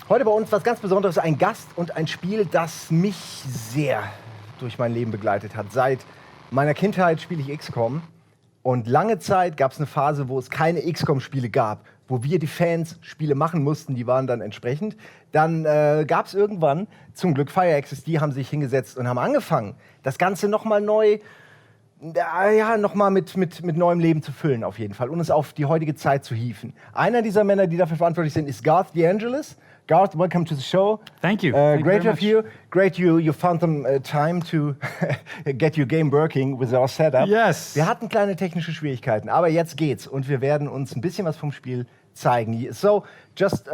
Heute bei uns was ganz Besonderes, ein Gast und ein Spiel, das mich sehr durch mein Leben begleitet hat. Seit meiner Kindheit spiele ich Xcom und lange Zeit gab es eine Phase, wo es keine Xcom-Spiele gab, wo wir die Fans Spiele machen mussten, die waren dann entsprechend. Dann gab es irgendwann, zum Glück Firaxis, die haben sich hingesetzt und haben angefangen, das Ganze nochmal neu, nochmal mit neuem Leben zu füllen auf jeden Fall und es auf die heutige Zeit zu hieven. Einer dieser Männer, die dafür verantwortlich sind, ist Garth, Deangelis. Garth, welcome to the show. Thank you. Great to have you. Great you found some time to get your game working with our setup. Yes. Wir hatten kleine technische Schwierigkeiten, aber jetzt geht's und wir werden uns ein bisschen was vom Spiel zeigen. So, just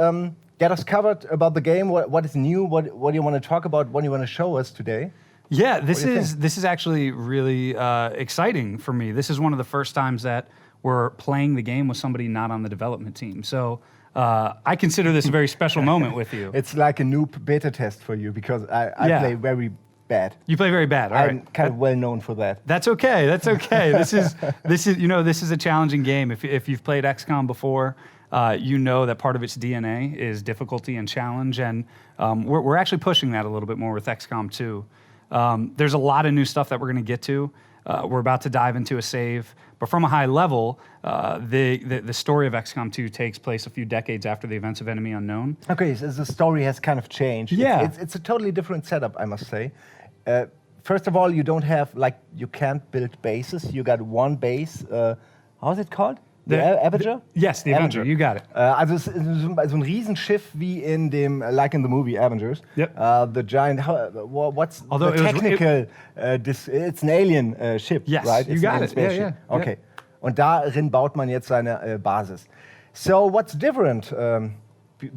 get us covered about the game. What is new? What do you want to talk about? What do you want to show us today? Yeah, this is actually really exciting for me. This is one of the first times that we're playing the game with somebody not on the development team. So I consider this a very special moment with you. It's like a noob beta test for you because I play very bad. You play very bad. All I'm right. kind of well known for that. That's okay. That's okay. This is a challenging game. If you've played XCOM before, you know that part of its DNA is difficulty and challenge, and we're actually pushing that a little bit more with XCOM 2. There's a lot of new stuff that we're going to get to. We're about to dive into a save, but from a high level, the story of XCOM 2 takes place a few decades after the events of Enemy Unknown. Okay, so the story has kind of changed. Yeah. It's a totally different setup, I must say. First of all, you don't have, you can't build bases. You got one base. How is it called? The Avenger? Yes, the Avenger. You got it. Also es ist so ein Riesenschiff wie in dem, like in the movie Avengers. Yep. The giant, what's Although the technical, it's an alien ship, yes, right? You got it. Yeah. Okay. Und darin baut man jetzt seine Basis. So what's different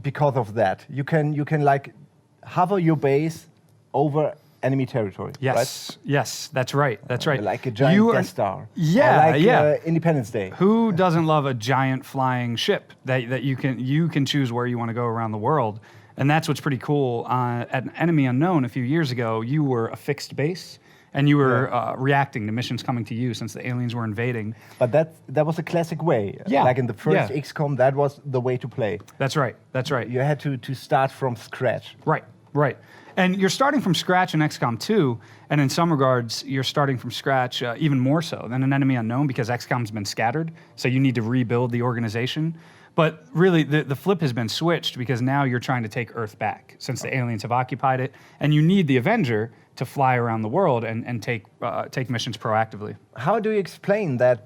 because of that? You can like hover your base over enemy territory, yes, right? Yes, that's right. That's right. Like a giant Death Star. Yeah, or like Independence Day. Who doesn't love a giant flying ship that you can choose where you want to go around the world? And that's what's pretty cool. At Enemy Unknown a few years ago, you were a fixed base, and you were reacting to missions coming to you since the aliens were invading. But that was a classic way. Yeah. Like in the first XCOM, that was the way to play. That's right. That's right. You had to start from scratch. Right. And you're starting from scratch in XCOM 2, and in some regards, you're starting from scratch even more so than in Enemy Unknown because XCOM's been scattered, so you need to rebuild the organization. But really, the flip has been switched because now you're trying to take Earth back since the aliens have occupied it, and you need the Avenger to fly around the world and take missions proactively. How do you explain that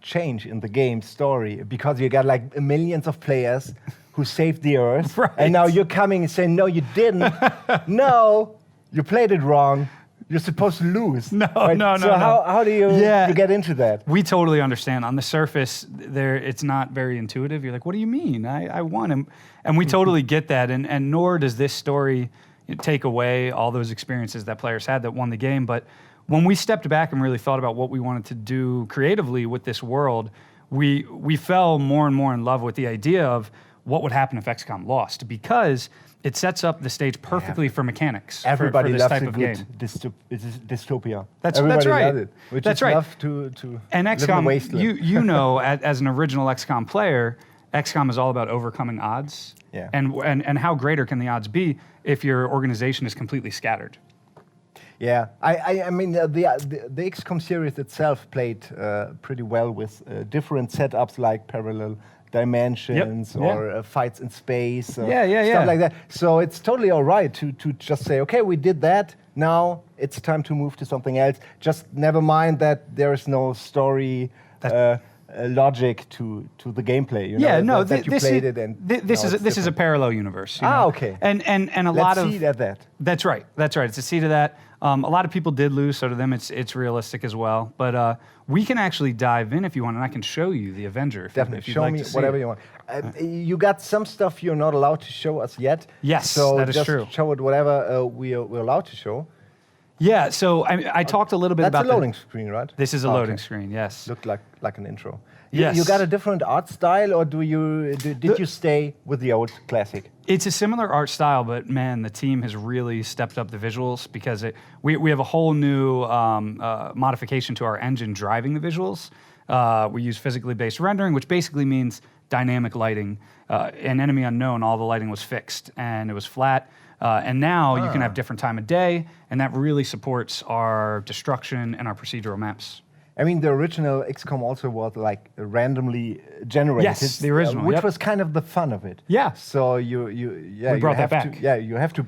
change in the game story? Because you got like millions of players who saved the Earth, right. And now you're coming and saying, no, you didn't. No, you played it wrong. You're supposed to lose. No. So how do you get into that? We totally understand. On the surface, it's not very intuitive. You're like, what do you mean? I won. And we totally get that. And nor does this story take away all those experiences that players had that won the game. But when we stepped back and really thought about what we wanted to do creatively with this world, we fell more and more in love with the idea of what would happen if XCOM lost, because it sets up the stage perfectly for mechanics. Everybody for this loves type a of good game. dystopia. That's right. Loves it. We that's just right. love to and live in a XCOM, wasteland. you know, as an original XCOM player, XCOM is all about overcoming odds. Yeah. And how greater can the odds be if your organization is completely scattered? Yeah, I mean the XCOM series itself played pretty well with different setups like parallel dimensions or fights in space, stuff like that. So it's totally all right to just say, okay, we did that. Now it's time to move to something else. Just never mind that there is no story logic to the gameplay. You know, that you played it and this is a parallel universe. You know? Okay. And a lot of seed at that. That's right. It's a seed of that. A lot of people did lose, so to them it's realistic as well. But we can actually dive in if you want, and I can show you the Avenger. Definitely, if show like me to see whatever it. you want. You got some stuff you're not allowed to show us yet. Yes, so that is just true. Show it whatever we're allowed to show. Yeah, so I talked a little bit about That's a loading screen, right? This is a loading screen, yes. Looked like an intro. Yes. You got a different art style, or did you stay with the old classic? It's a similar art style, but man, the team has really stepped up the visuals because we have a whole new modification to our engine driving the visuals. We use physically based rendering, which basically means dynamic lighting. In Enemy Unknown, all the lighting was fixed and it was flat. And now you can have different time of day, and that really supports our destruction and our procedural maps. I mean, the original XCOM also was like randomly generated. Yes, the original, which was kind of the fun of it. Yeah. So we brought that back. You have to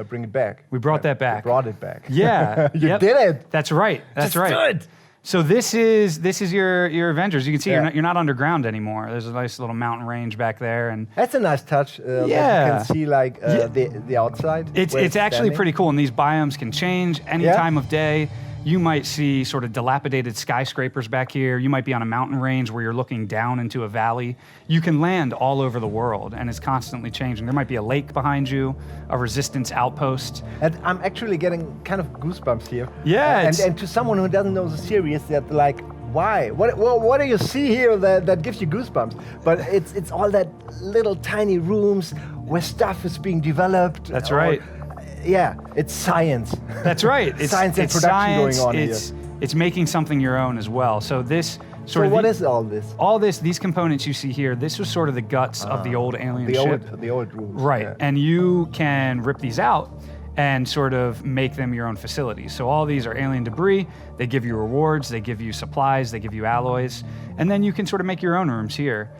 bring it back. We brought that back. We brought it back. Yeah, you did it. That's right. That's Just right. do it. So this is your Avengers. You can see you're not underground anymore. There's a nice little mountain range back there, and that's a nice touch. That you can see like the outside. It's actually pretty cool, and these biomes can change any time of day. You might see sort of dilapidated skyscrapers back here. You might be on a mountain range where you're looking down into a valley. You can land all over the world, and it's constantly changing. There might be a lake behind you, a resistance outpost. And I'm actually getting kind of goosebumps here. Yeah. And to someone who doesn't know the series, that like, why? What do you see here that gives you goosebumps? But it's all that little tiny rooms where stuff is being developed. That's right. Yeah, it's science. That's right. It's science and production science, going on here. It's making something your own as well. So this what is all this? All these components you see here, this was sort of the guts of the old alien ship. The old rooms. Right, Yeah. and you can rip these out and sort of make them your own facilities. So all these are alien debris. They give you rewards, they give you supplies, they give you alloys, and then you can sort of make your own rooms here.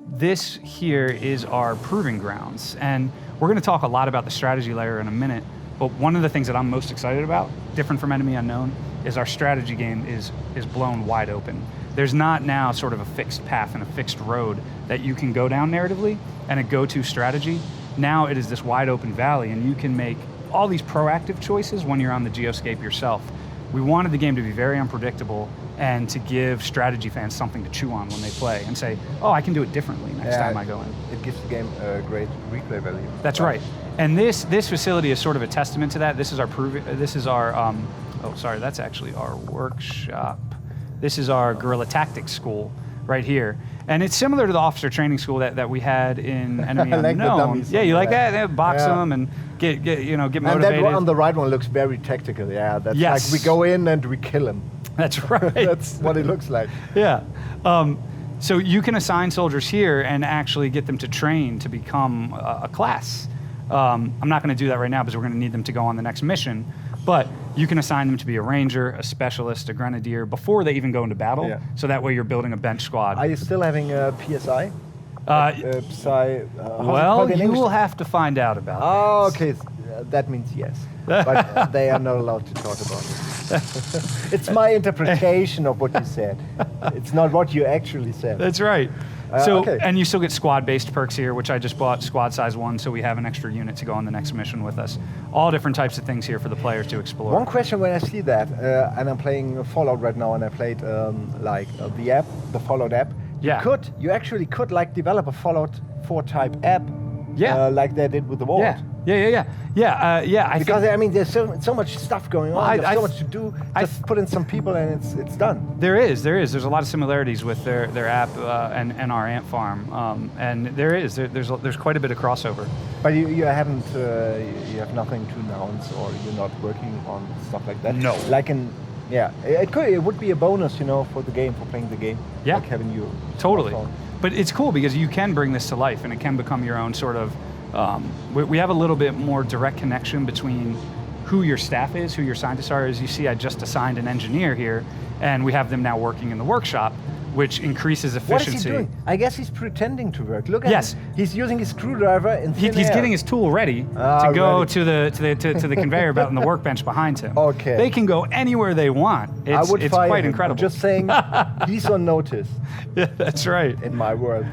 This here is our proving grounds, and we're going to talk a lot about the strategy layer in a minute, but one of the things that I'm most excited about, different from Enemy Unknown, is our strategy game is blown wide open. There's not now sort of a fixed path and a fixed road that you can go down narratively and a go-to strategy. Now it is this wide open valley, and you can make all these proactive choices when you're on the geoscape yourself. We wanted the game to be very unpredictable and to give strategy fans something to chew on when they play and say, oh, I can do it differently next time I go in. It gives the game a great replay value. That's right. And this facility is sort of a testament to that. This is our that's actually our workshop. This is our guerrilla tactics school right here. And it's similar to the officer training school that we had in Enemy like Unknown. the dummies. Yeah, you like that? They box them and get motivated. And that one on the right one looks very tactical. Yeah, that's like we go in and we kill him. That's right. That's what it looks like. Yeah. So you can assign soldiers here and actually get them to train to become a class. I'm not going to do that right now because we're going to need them to go on the next mission. But you can assign them to be a ranger, a specialist, a grenadier before they even go into battle. Yeah. So that way you're building a bench squad. Are you still having a PSI? Well, you will have to find out about that. Oh, okay. That means yes. But they are not allowed to talk about it. It's my interpretation of what you said. It's not what you actually said. That's right. And you still get squad-based perks here, which I just bought squad size 1, so we have an extra unit to go on the next mission with us. All different types of things here for the players to explore. One question when I see that, and I'm playing Fallout right now, and I played the app, the Fallout app. Yeah. You actually could like develop a Fallout 4 type app. Yeah. Like they did with the Vault. Yeah. Because I mean, there's so much stuff going on. There's so much to do. Just put in some people and it's done. There is. There's a lot of similarities with their app and our ant farm, and there's quite a bit of crossover. But you haven't you have nothing to announce, or you're not working on stuff like that. No. It would be a bonus, for the game, for playing the game. Yeah. Like having you. Totally. But it's cool because you can bring this to life, and it can become your own sort of. We have a little bit more direct connection between who your staff is, who your scientists are. As you see, I just assigned an engineer here, and we have them now working in the workshop, which increases efficiency. What is he doing? I guess he's pretending to work. Look at him. He's using his screwdriver in thin He's air. getting his tool ready to go to the conveyor belt and the workbench behind him. Okay. They can go anywhere they want. It's quite incredible. I'm just saying, he's on notice. Yeah, that's right. In my world.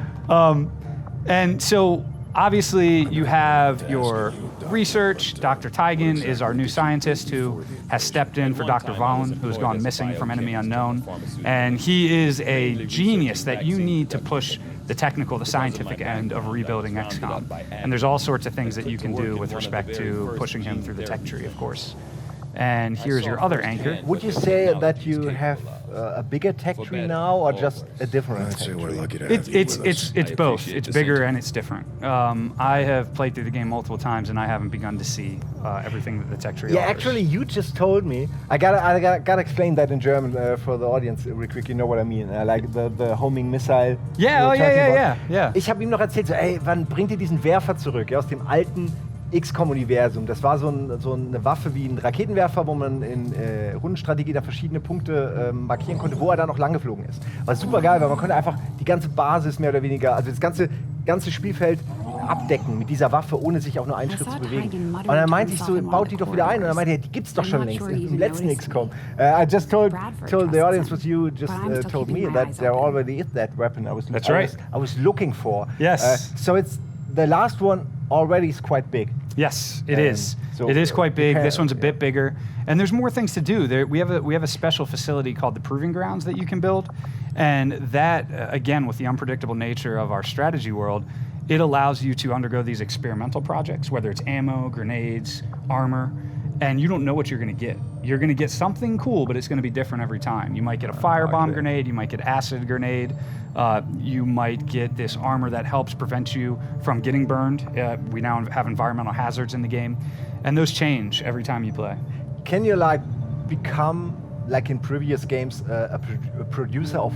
And so obviously you have your research. Dr. Tygan is our new scientist who has stepped in for Dr. Valen, who has gone missing from Enemy Unknown. And he is a genius that you need to push the technical, the scientific end of rebuilding Xcom. And there's all sorts of things that you can do with respect to pushing him through the tech tree, of course. And here's your other anchor. Would you say that you have a bigger tech tree now, or just a different tech We're tree? lucky to have you with us. It's both. It's bigger and it's different. I have played through the game multiple times, and I haven't begun to see everything that the tech tree Yeah, offers. actually, you just told me. I gotta explain that in German for the audience real quick. You know what I mean? Like the homing missile. Yeah, you were oh talking yeah. about. Ich habe ihm noch erzählt, so, ey, wann bringt ihr diesen Werfer zurück? Ja, aus dem alten Xcom-Universum. Das war so eine Waffe wie ein Raketenwerfer, wo man in Rundenstrategie da verschiedene Punkte markieren konnte, wo er da noch lang geflogen ist. War super geil, weil man konnte einfach die ganze Basis mehr oder weniger, also das ganze Spielfeld abdecken mit dieser Waffe, ohne sich auch nur einen Schritt zu bewegen. Und dann meinte ich so, baut die doch wieder ein. Und dann meinte er, die gibt's doch schon längst im letzten XCOM. I just told the audience what you just told me, that there already is that weapon I was looking for. Yes. So it's the last one already is quite big. Yes, it is. So it is quite big. This one's a yeah. bit bigger, and there's more things to do. We have a special facility called the Proving Grounds that you can build, and that again, with the unpredictable nature of our strategy world, it allows you to undergo these experimental projects, whether it's ammo, grenades, armor, and you don't know what you're going to get. You're going to get something cool, but it's going to be different every time. You might get a firebomb grenade, you might get acid grenade, you might get this armor that helps prevent you from getting burned. We now have environmental hazards in the game, and those change every time you play. Can you like become, like in previous games, a producer of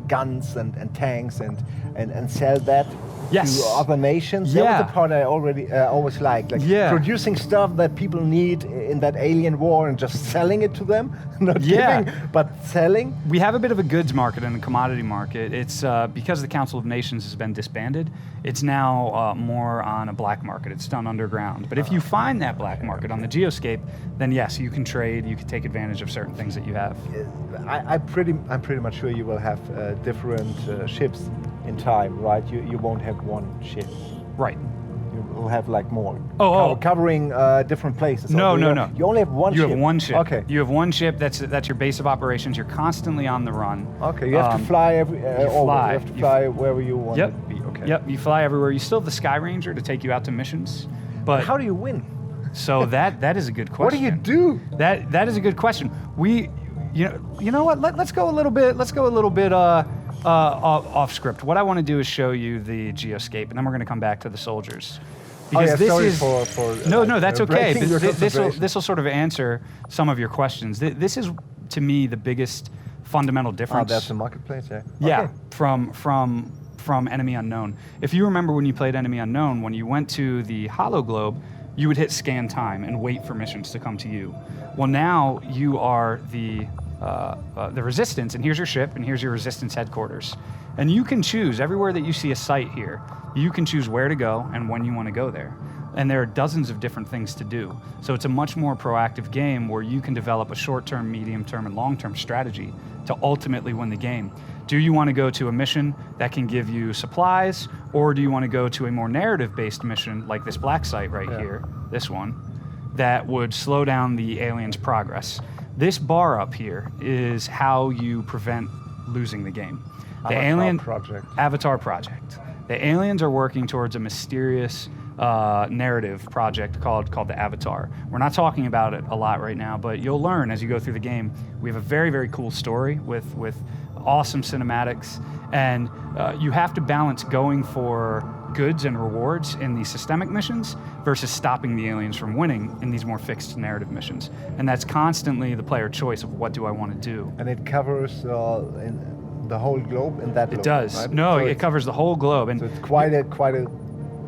guns and tanks and sell that Yes. to other nations? Yeah. That was the part I always liked. Like Yeah. producing stuff that people need in that alien war and just selling it to them. Not Yeah. giving, but selling. We have a bit of a goods market and a commodity market. It's because the Council of Nations has been disbanded, it's now more on a black market. It's done underground. But if you find that black market on the geoscape, then yes, you can trade, you can take advantage of certain things that you have. I'm pretty much sure you will have different ships in time, right? You won't have one ship. Right. You will have like more. Oh. Covering different places. No. You only have one You ship. have one ship. Okay. You have one ship. That's your base of operations. You're constantly on the run. Okay. You have to fly always. fly. You have to fly wherever you want Yep. it to be. Okay. Yep. You fly everywhere. You still have the Sky Ranger to take you out to missions. But How do you win? so that is a good question. What do you do? That is a good question. You know what? Let's go a little bit off script. What I want to do is show you the geoscape, and then we're going to come back to the soldiers. Because this sorry is for no, that's okay. breaking your This concentration. will sort of answer some of your questions. This is to me the biggest fundamental difference. That's the marketplace, yeah. Yeah, Okay. from Enemy Unknown. If you remember when you played Enemy Unknown, when you went to the Hollow Globe, you would hit scan time and wait for missions to come to you. Well, now you are the Resistance, and here's your ship, and here's your Resistance headquarters. And you can choose, everywhere that you see a site here, you can choose where to go and when you want to go there. And there are dozens of different things to do. So it's a much more proactive game where you can develop a short-term, medium-term, and long-term strategy to ultimately win the game. Do you want to go to a mission that can give you supplies, or do you want to go to a more narrative-based mission like this black site right here, this one, that would slow down the aliens' progress? This bar up here is how you prevent losing the game. The Avatar Project. The aliens are working towards a mysterious narrative project called the Avatar. We're not talking about it a lot right now, but you'll learn as you go through the game. We have a very, very cool story with awesome cinematics, and you have to balance going for goods and rewards in these systemic missions versus stopping the aliens from winning in these more fixed narrative missions. And that's constantly the player choice of what do I want to do. And it covers in the whole globe in that It globe, does. right? No, So it covers the whole globe. And So it's quite a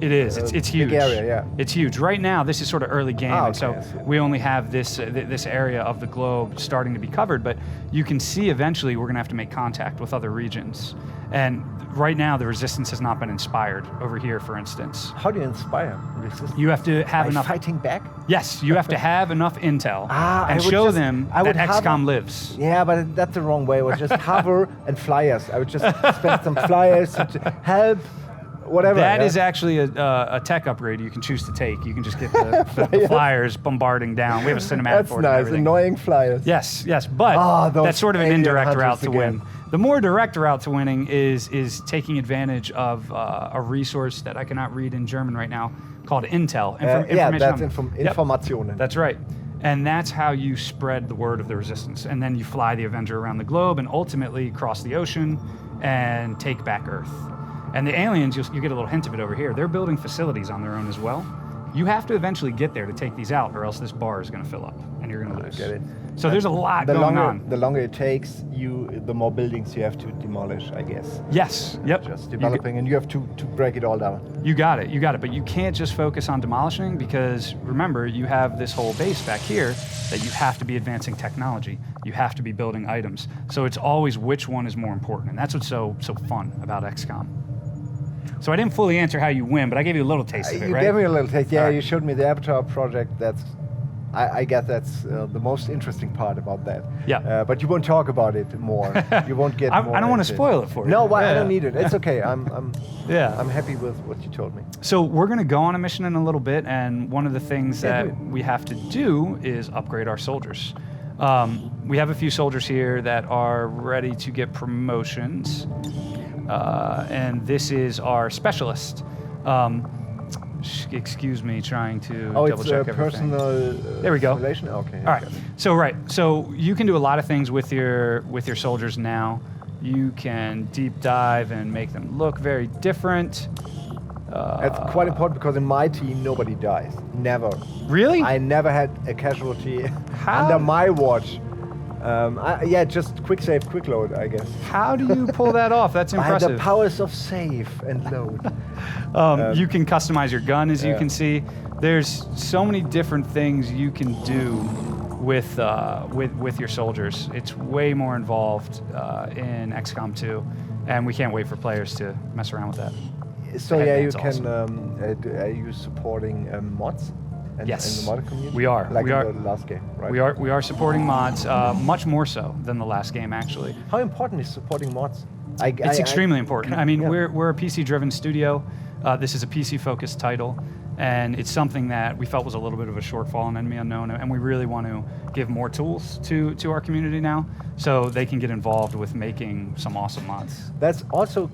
it is. It's huge. big area, yeah. It's huge. Right now, this is sort of early game, and so okay, I see. we only have this area of the globe starting to be covered. But you can see eventually we're going to have to make contact with other regions. And right now, the Resistance has not been inspired over here, for instance. How do you inspire resistance? You have to have By enough. fighting back? Yes, you have to have enough intel I and would show just- them I would that have XCOM a- lives. Yeah, but that's the wrong way. I would just hover and flyers. I would just spend some flyers to help, whatever. That yeah? is actually a tech upgrade you can choose to take. You can just get the flyers bombarding down. We have a cinematic That's for it and nice. everything. Annoying flyers. Yes, but those that's sort of an alien indirect hunters route to win. again. The more direct route to winning is taking advantage of a resource that I cannot read in German right now called intel. Yeah, that's Yep. Informationen. That's right. And that's how you spread the word of the Resistance. And then you fly the Avenger around the globe and ultimately cross the ocean and take back Earth. And the aliens, you get a little hint of it over here, they're building facilities on their own as well. You have to eventually get there to take these out, or else this bar is going to fill up and you're going to lose. Get it. So there's a lot going on. The longer it takes, the more buildings you have to demolish, I guess. Yes. Yep. Just developing, and you have to break it all down. You got it. But you can't just focus on demolishing, because remember, you have this whole base back here that you have to be advancing technology. You have to be building items. So it's always which one is more important, and that's what's so fun about XCOM. So I didn't fully answer how you win, but I gave you a little taste of it, You right? gave me a little taste. Yeah, All right. You showed me the Avatar project. I guess that's the most interesting part about that. Yeah. But you won't talk about it more. You won't get more. I don't want to into spoil it for you. No, well, I Yeah. don't need it. It's okay. I'm happy with what you told me. So we're going to go on a mission in a little bit, and one of the things Yeah, that do it. we have to do is upgrade our soldiers. We have a few soldiers here that are ready to get promotions, and this is our specialist. Excuse me, trying to double check everything. Personal. There we go. Relation? Okay. All right. So you can do a lot of things with your soldiers now. You can deep dive and make them look very different. That's quite important, because in my team nobody dies. Never. Really? I never had a casualty How? under my watch. Just quick save, quick load, I guess. How do you pull that off? That's By impressive. the powers of save and load. You can customize your gun, as you Yeah. can see. There's so many different things you can do with your soldiers. It's way more involved in XCOM 2, and we can't wait for players to mess around with that. So yeah, you Headband's can. Are you supporting mods? Yes, in the mod community? we are. Like We in are. the last game, right? We are supporting mods, much more so than the last game, actually. How important is supporting mods? It's extremely important. I mean, yeah. we're a PC-driven studio. This is a PC-focused title, and it's something that we felt was a little bit of a shortfall in Enemy Unknown, and we really want to give more tools to our community now, so they can get involved with making some awesome mods. That's also.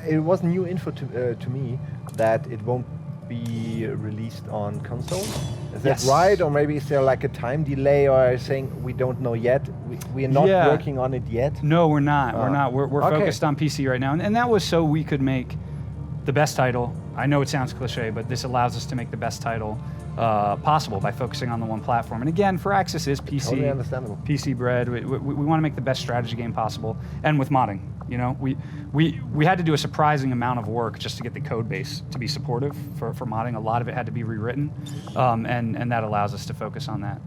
It was new info to me that it won't be released on console. Is that Yes. right? Or maybe is there like a time delay, or are you saying we don't know yet? We are not Yeah. working on it yet? No, we're not. We're not. We're Okay. focused on PC right now, and that was so we could make the best title. I know it sounds cliche, but this allows us to make the best title possible by focusing on the one platform. And again, Firaxis is PC. Totally understandable. PC bred. We want to make the best strategy game possible, and with modding. You know, we had to do a surprising amount of work just to get the code base to be supportive for modding. A lot of it had to be rewritten, and that allows us to focus on that.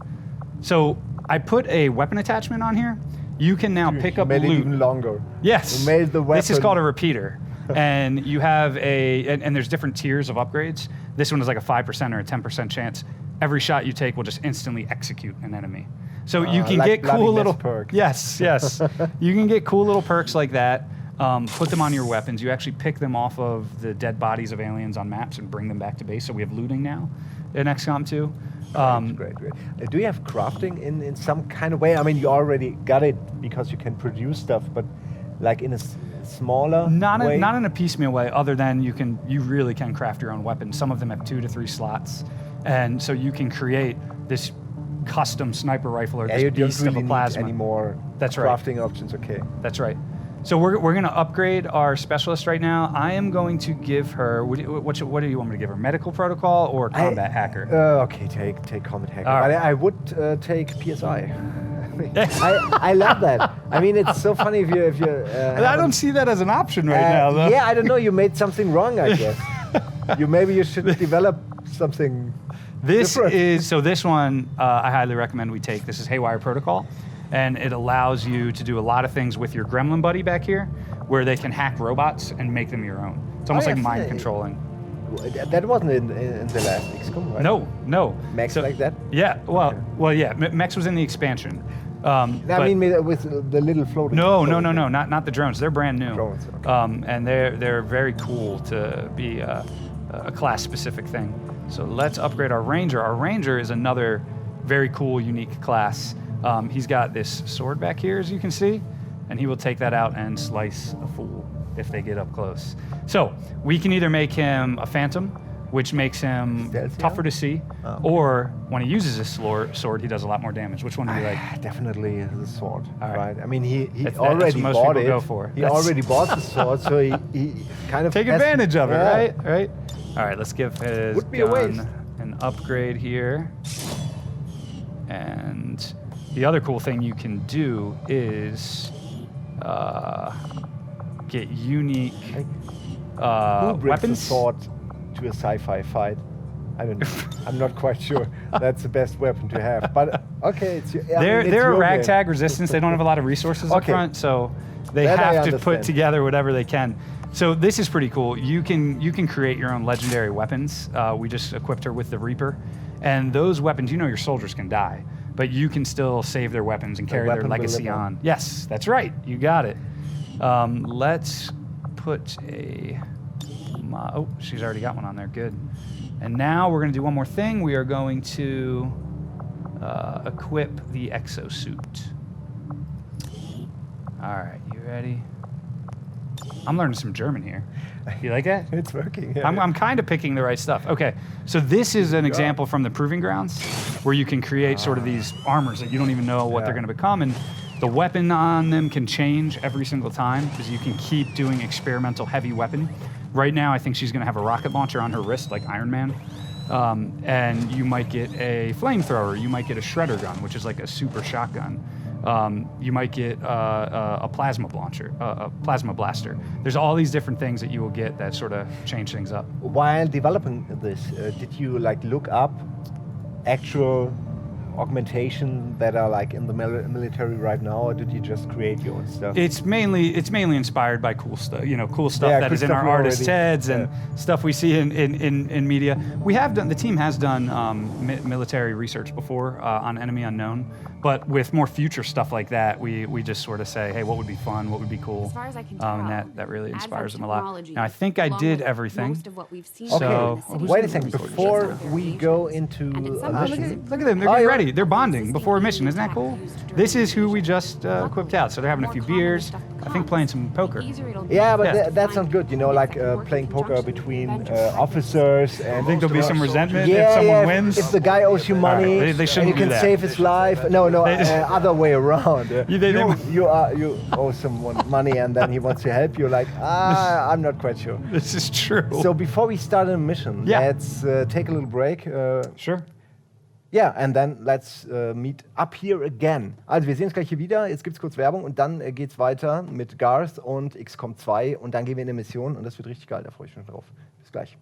So I put a weapon attachment on here. You can now pick You up made it loot. even longer. Yes. You made the This is weapon- called a repeater. And you have and there's different tiers of upgrades. This one is like a 5% or a 10% chance. Every shot you take will just instantly execute an enemy. So you can like get bloody cool mess little perks. Yes. You can get cool little perks like that. Put them on your weapons. You actually pick them off of the dead bodies of aliens on maps and bring them back to base. So we have looting now in XCOM 2. Great. Do you have crafting in some kind of way? I mean, you already got it because you can produce stuff, but like in a smaller way? Not in a piecemeal way, other than you really can craft your own weapons. Some of them have 2 to 3 slots, and so you can create this custom sniper rifle or this you don't beast really of a plasma. need any more That's right. crafting options. Okay. That's right. So we're going to upgrade our specialist right now. I am going to give her what do you want me to give her? Medical protocol or combat hacker? Okay, take combat hacker. All right. But I would take PSI. I love that. I mean, it's so funny if you. I don't see that as an option right now, though. Yeah, I don't know. You made something wrong, I guess. Maybe you should develop something. This different. this one I highly recommend we take. This is Haywire Protocol, and it allows you to do a lot of things with your gremlin buddy back here, where they can hack robots and make them your own. It's almost like mind controlling. That wasn't in the last Xcom, right? No. Mechs like that? Yeah. Well, yeah. Mechs was in the expansion. I mean, with the little floating. No. Not the drones. They're brand new. Drones, okay. And they're very cool to be a class-specific thing. So let's upgrade our Ranger. Our Ranger is another very cool, unique class. He's got this sword back here, as you can see, and he will take that out and slice a fool if they get up close. So we can either make him a phantom, which makes him Stealthier? tougher to see. Okay. Or when he uses his sword, he does a lot more damage. Which one do you like? Definitely the sword, All right. right? I mean, he That's already what most bought people it. go for. He That's- already bought the sword, so he kind of Take has- advantage of it, yeah. right? All right, let's give his Would be a waste. gun an upgrade here. And the other cool thing you can do is get unique Who brings weapons. the sword to a sci-fi fight? I don't know. I'm not quite sure. That's the best weapon to have. But okay, it's your. I mean, it's They're a your game. ragtag resistance. They don't have a lot of resources up Okay. front, so they That I have to put understand. together whatever they can. So this is pretty cool. You can create your own legendary weapons. We just equipped her with the Reaper, and those weapons, your soldiers can die, but you can still save their weapons and carry their weapon will legacy live on. on. Yes, that's right. You got it. Let's put a. Oh, she's already got one on there. Good. And now we're going to do one more thing. We are going to equip the exosuit. All right, you ready? I'm learning some German here. You like that? It's working. Yeah. I'm kind of picking the right stuff. Okay, so this is an example from the Proving Grounds where you can create sort of these armors that you don't even know what they're Yeah. going to become. And the weapon on them can change every single time because you can keep doing experimental heavy weapon. Right now, I think she's going to have a rocket launcher on her wrist like Iron Man. And you might get a flamethrower. You might get a shredder gun, which is like a super shotgun. You might get a plasma launcher, a plasma blaster. There's all these different things that you will get that sort of change things up. While developing this, did you look up actual augmentation that are in the military right now, or did you just create your own stuff? It's mainly inspired by cool stuff, cool stuff Yeah, that cool is in stuff our we artists' already- heads and stuff we see in media. The team has done military research before on Enemy Unknown, but with more future stuff like that, we just sort of say, hey, what would be fun, what would be cool, As far as I can tell, and that really inspires them a lot. technology, Now I think I along did with everything. most of what we've seen Okay, So- in the city wait a and second. the Before research we go into And it's a something- mission, Look at them, they're Oh, getting you're- ready. They're bonding before a mission. Isn't that cool? This is who we just equipped out. So they're having a few beers, I think playing some poker. yeah, but Yeah. that's not good. Playing poker between officers and. I think there'll be some resentment Yeah, if someone yeah, wins. If the guy owes you money, They shouldn't and you do can that. save his life. No, other way around. You owe someone money, and then he wants to help you. I'm not quite sure. This is true. So before we start a mission, Yeah. let's take a little break. Sure. Yeah, and then let's meet up here again. Also wir sehen uns gleich hier wieder, jetzt gibt's kurz Werbung und dann geht's weiter mit Garth und Xcom 2 und dann gehen wir in eine Mission und das wird richtig geil, da freue ich mich schon drauf. Bis gleich.